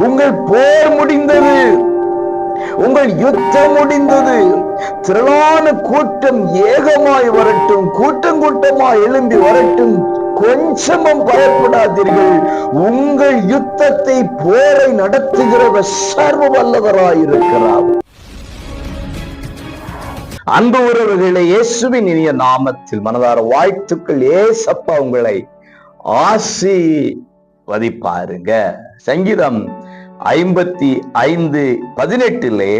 உங்கள் போர் முடிந்தது, உங்கள் யுத்தம் முடிந்தது. திரளான கூட்டம் ஏகமாய் வரட்டும், கூட்டம் கூட்டமாய் எழும்பி வரட்டும், கொஞ்சமும் பயப்படாதீர்கள். உங்கள் யுத்தத்தை, போரை நடத்துகிறவர் சர்வ வல்லவராயிருக்கிறார். அன்பு உறவுகளை, இயேசுவின் இனிய நாமத்தில் மனதார வாழ்த்துக்கள். ஏசப்பா உங்களை ஆசீர்வதிப்பாருங்க. சங்கீதம் 55:18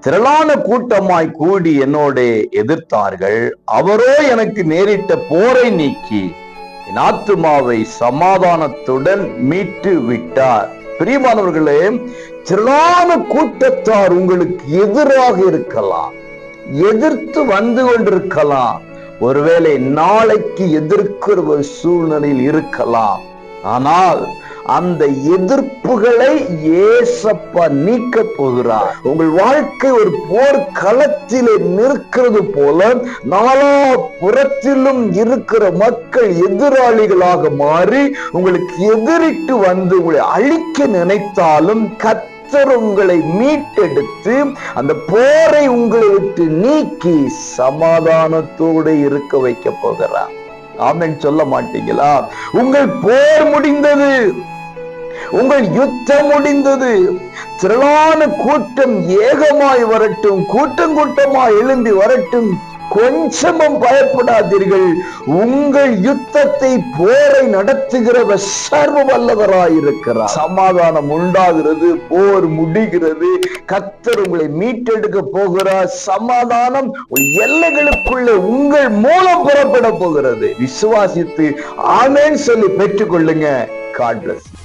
திரளான கூட்டமாய் கூடி என்னோட எதிர்த்தார்கள், அவரோ எனக்கு நேரிட்ட போரை நீக்கி என் ஆத்துமாவை சமாதானத்துடன் மீட்டு விட்டார். பிரியமானவர்களே, திரளான கூட்டத்தார் உங்களுக்கு எதிராக இருக்கலாம், எதிர்த்து வந்து கொண்டிருக்கலாம், ஒருவேளை நாளைக்கு எதிர்க்கிற ஒரு சூழ்நிலையில் இருக்கலாம். ஆனால் அந்த எதிர்ப்புகளை ஏசப்பா நீக்க போகிறார். உங்கள் வாழ்க்கை ஒரு போர்க்களத்திலே நிற்கிறது போல நாலா புறத்திலும் இருக்கிற மக்கள் எதிராளிகளாக மாறி உங்களுக்கு எதிரிட்டு வந்து உங்களை அழிக்க நினைத்தாலும் கர்த்தர் உங்களை மீட்டெடுத்து அந்த போரை உங்களை விட்டு நீக்கி சமாதானத்தோடு இருக்க வைக்க போகிறார். ஆமென் சொல்ல மாட்டீங்களா? உங்கள் போர் முடிந்தது, உங்கள் யுத்தம் முடிந்தது. திரளான கூட்டம் ஏகமாய் வரட்டும், கூட்டம் கூட்டமாய் எழும்பி வரட்டும், கொஞ்சமும் பயப்படாதீர்கள். உங்கள் யுத்தத்தை, போரை நடத்துகிறவர் சர்வ வல்லவராயிருக்கிறார். சமாதானம் உண்டாகிறது, போர் முடிகிறது, கர்த்தர் உங்களை மீட்டெடுக்க போகிறார். சமாதானம் எல்லைகளுக்குள்ள உங்கள் மூலம் புறப்பட போகிறது. விசுவாசித்து ஆமென் சொல்லி பெற்றுக்கொள்ளுங்க. God bless you.